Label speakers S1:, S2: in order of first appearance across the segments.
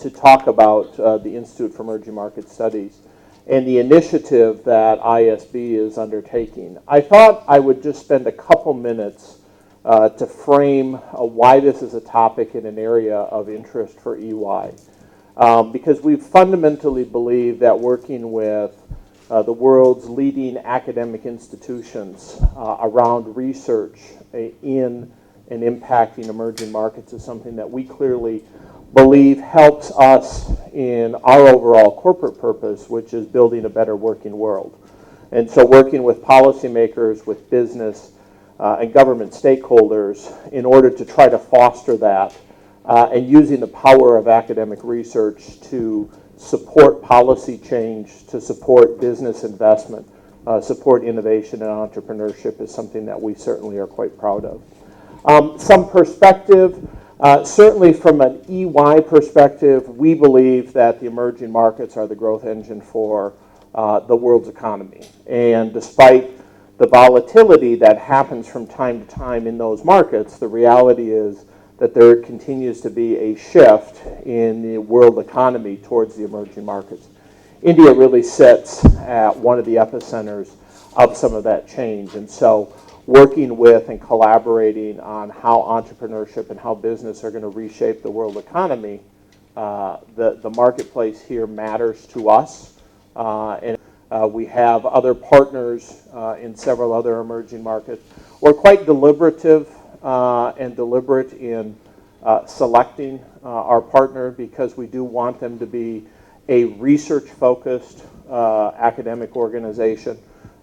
S1: to talk about the Institute for Emerging Market Studies and the initiative that ISB is undertaking. I thought I would just spend a couple minutes to frame why this is a topic in an area of interest for EY. Because we fundamentally believe that working with the world's leading academic institutions around research in and impacting emerging markets is something that we clearly believe helps us in our overall corporate purpose, which is building a better working world. And so working with policymakers, with business, and government stakeholders in order to try to foster that and using the power of academic research to support policy change, to support business investment, support innovation and entrepreneurship is something that we certainly are quite proud of. Some perspective, certainly from an EY perspective, we believe that the emerging markets are the growth engine for the world's economy. And despite the volatility that happens from time to time in those markets, the reality is that there continues to be a shift in the world economy towards the emerging markets. India really sits at one of the epicenters of some of that change. And so working with and collaborating on how entrepreneurship and how business are going to reshape the world economy, the marketplace here matters to us. And we have other partners in several other emerging markets. We're quite deliberative and deliberate in selecting our partner because we do want them to be a research-focused academic organization.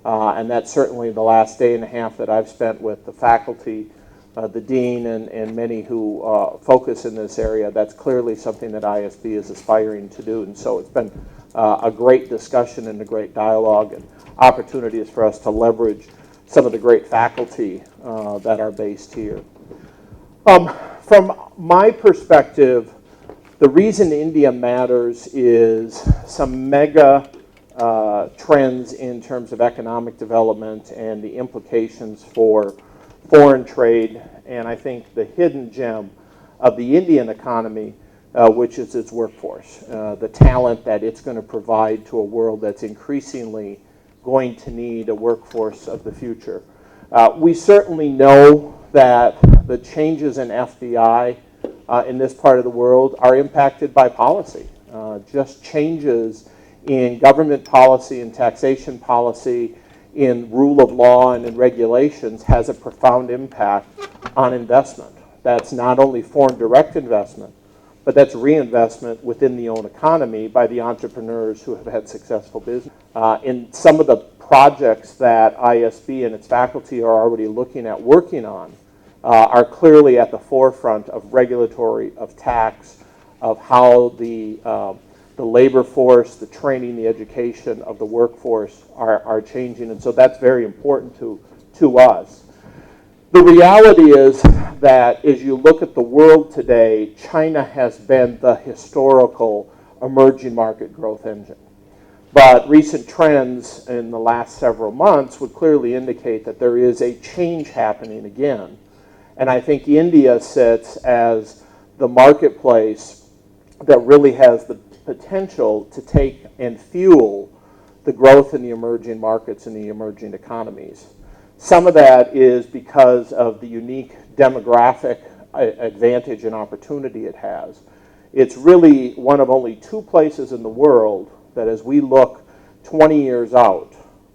S1: And that's certainly the last day and a half that I've spent with the faculty, the dean, and many who focus in this area. That's clearly something that ISB is aspiring to do. And so it's been a great discussion and a great dialogue and opportunities for us to leverage some of the great faculty that are based here. From my perspective, the reason India matters is some mega trends in terms of economic development and the implications for foreign trade, and I think the hidden gem of the Indian economy, which is its workforce, the talent that it's going to provide to a world that's increasingly going to need a workforce of the future. We certainly know that the changes in FDI in this part of the world are impacted by policy. Just changes in government policy and taxation policy, in rule of law and in regulations has a profound impact on investment. That's not only foreign direct investment, but that's reinvestment within the own economy by the entrepreneurs who have had successful business. In some of the projects that ISB and its faculty are already looking at working on are clearly at the forefront of regulatory, of tax, of how the labor force, the training, the education of the workforce are changing. And so that's very important to us. The reality is that as you look at the world today, China has been the historical emerging market growth engine. But recent trends in the last several months would clearly indicate that there is a change happening again. And I think India sits as the marketplace that really has the potential to take and fuel the growth in the emerging markets and the emerging economies. Some of that is because of the unique demographic advantage and opportunity it has. It's really one of only two places in the world that as we look 20 years out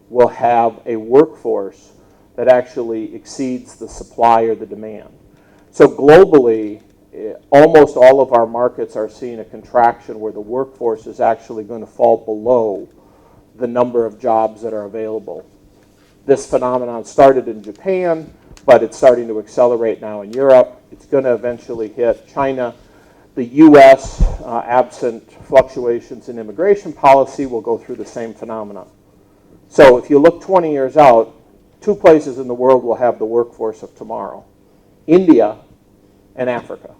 S1: will have a workforce that actually exceeds the supply or the demand. So globally, almost all of our markets are seeing a contraction where the workforce is actually going to fall below the number of jobs that are available. This phenomenon started in Japan, but it's starting to accelerate now in Europe. It's going to eventually hit China. The U.S., absent fluctuations in immigration policy, will go through the same phenomenon. So if you look 20 years out, two places in the world will have the workforce of tomorrow: India and Africa.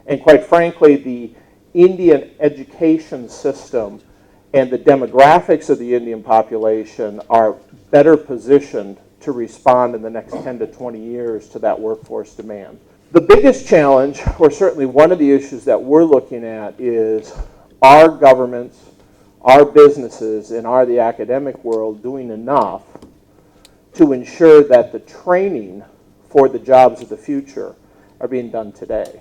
S1: And quite frankly, the Indian education system and the demographics of the Indian population are better positioned to respond in the next 10 to 20 years to that workforce demand. The biggest challenge, or certainly one of the issues that we're looking at, is our governments, our businesses, and are the academic world doing enough to ensure that the training for the jobs of the future are being done today?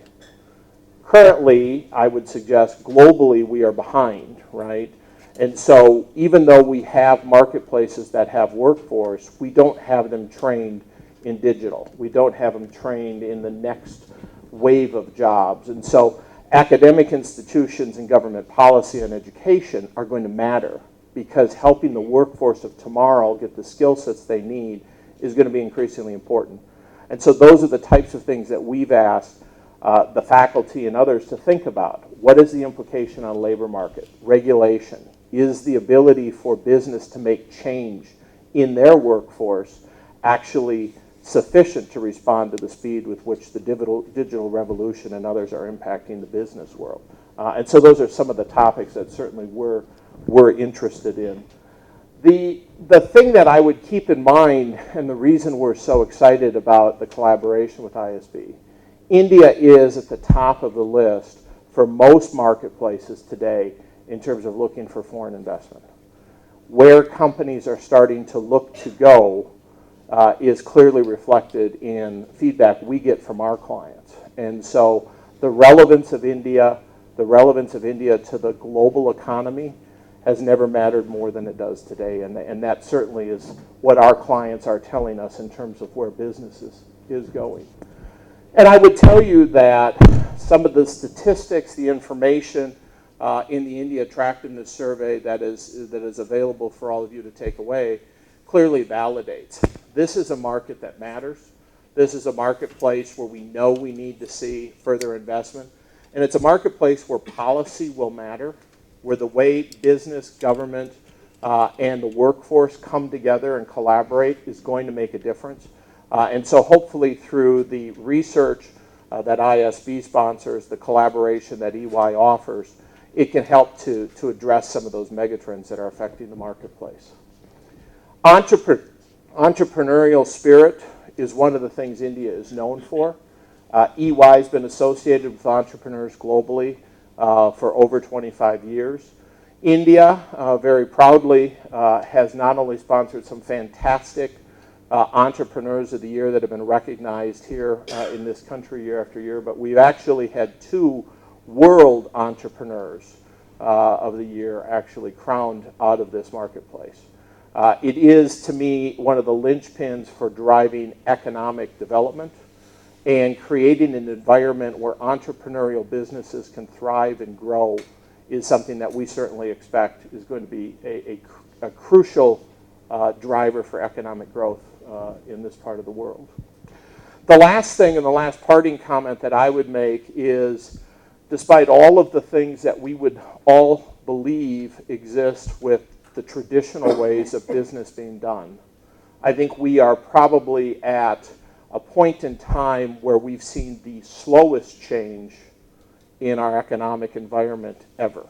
S1: Currently, I would suggest globally we are behind, right? And so even though we have marketplaces that have workforce, we don't have them trained in digital. We don't have them trained in the next wave of jobs. And so academic institutions and government policy on education are going to matter, because helping the workforce of tomorrow get the skill sets they need is going to be increasingly important. And so those are the types of things that we've asked the faculty and others to think about. What is the implication on labor market? Regulation. Is the ability for business to make change in their workforce actually sufficient to respond to the speed with which the digital revolution and others are impacting the business world? And so those are some of the topics that certainly we're interested in. The thing that I would keep in mind, and the reason we're so excited about the collaboration with ISB, India is at the top of the list for most marketplaces today in terms of looking for foreign investment. Where companies are starting to look to go is clearly reflected in feedback we get from our clients. And so the relevance of India to the global economy has never mattered more than it does today. And that certainly is what our clients are telling us in terms of where business is going. And I would tell you that some of the statistics, the information in the India Attractiveness Survey that is available for all of you to take away clearly validates. This is a market that matters. This is a marketplace where we know we need to see further investment. And it's a marketplace where policy will matter, where the way business, government, and the workforce come together and collaborate is going to make a difference. And so hopefully through the research that ISB sponsors, the collaboration that EY offers, it can help to address some of those megatrends that are affecting the marketplace. Entrepreneurial spirit is one of the things India is known for. EY has been associated with entrepreneurs globally for over 25 years. India, very proudly, has not only sponsored some fantastic entrepreneurs of the year that have been recognized here in this country year after year, but we've actually had 2 world entrepreneurs of the year actually crowned out of this marketplace. It is, to me, one of the linchpins for driving economic development and creating an environment where entrepreneurial businesses can thrive and grow is something that we certainly expect is going to be a crucial driver for economic growth in this part of the world. The last thing and the last parting comment that I would make is, despite all of the things that we would all believe exist with the traditional ways of business being done, I think we are probably at a point in time where we've seen the slowest change in our economic environment ever.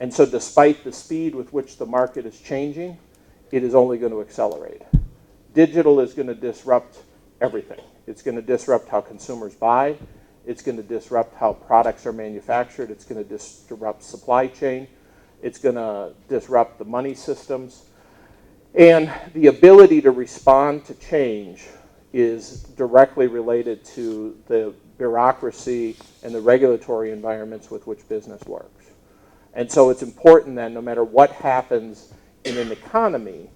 S1: And so despite the speed with which the market is changing, it is only going to accelerate. Digital is going to disrupt everything. It's going to disrupt how consumers buy. It's going to disrupt how products are manufactured. It's going to disrupt supply chain. It's going to disrupt the money systems. And the ability to respond to change is directly related to the bureaucracy and the regulatory environments with which business works. And so it's important that no matter what happens in an economy,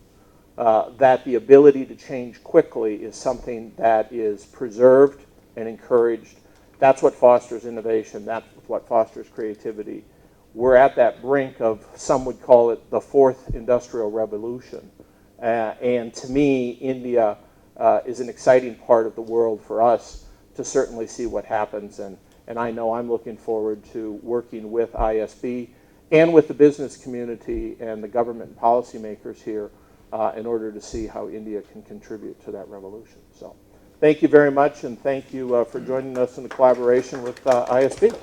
S1: that the ability to change quickly is something that is preserved and encouraged. That's what fosters innovation. That's what fosters creativity. We're at that brink of, some would call it, the 4th industrial revolution. And to me, India is an exciting part of the world for us to certainly see what happens. And I know I'm looking forward to working with ISB and with the business community and the government and policymakers here in order to see how India can contribute to that revolution. So thank you very much, and thank you for joining us in the collaboration with ISB.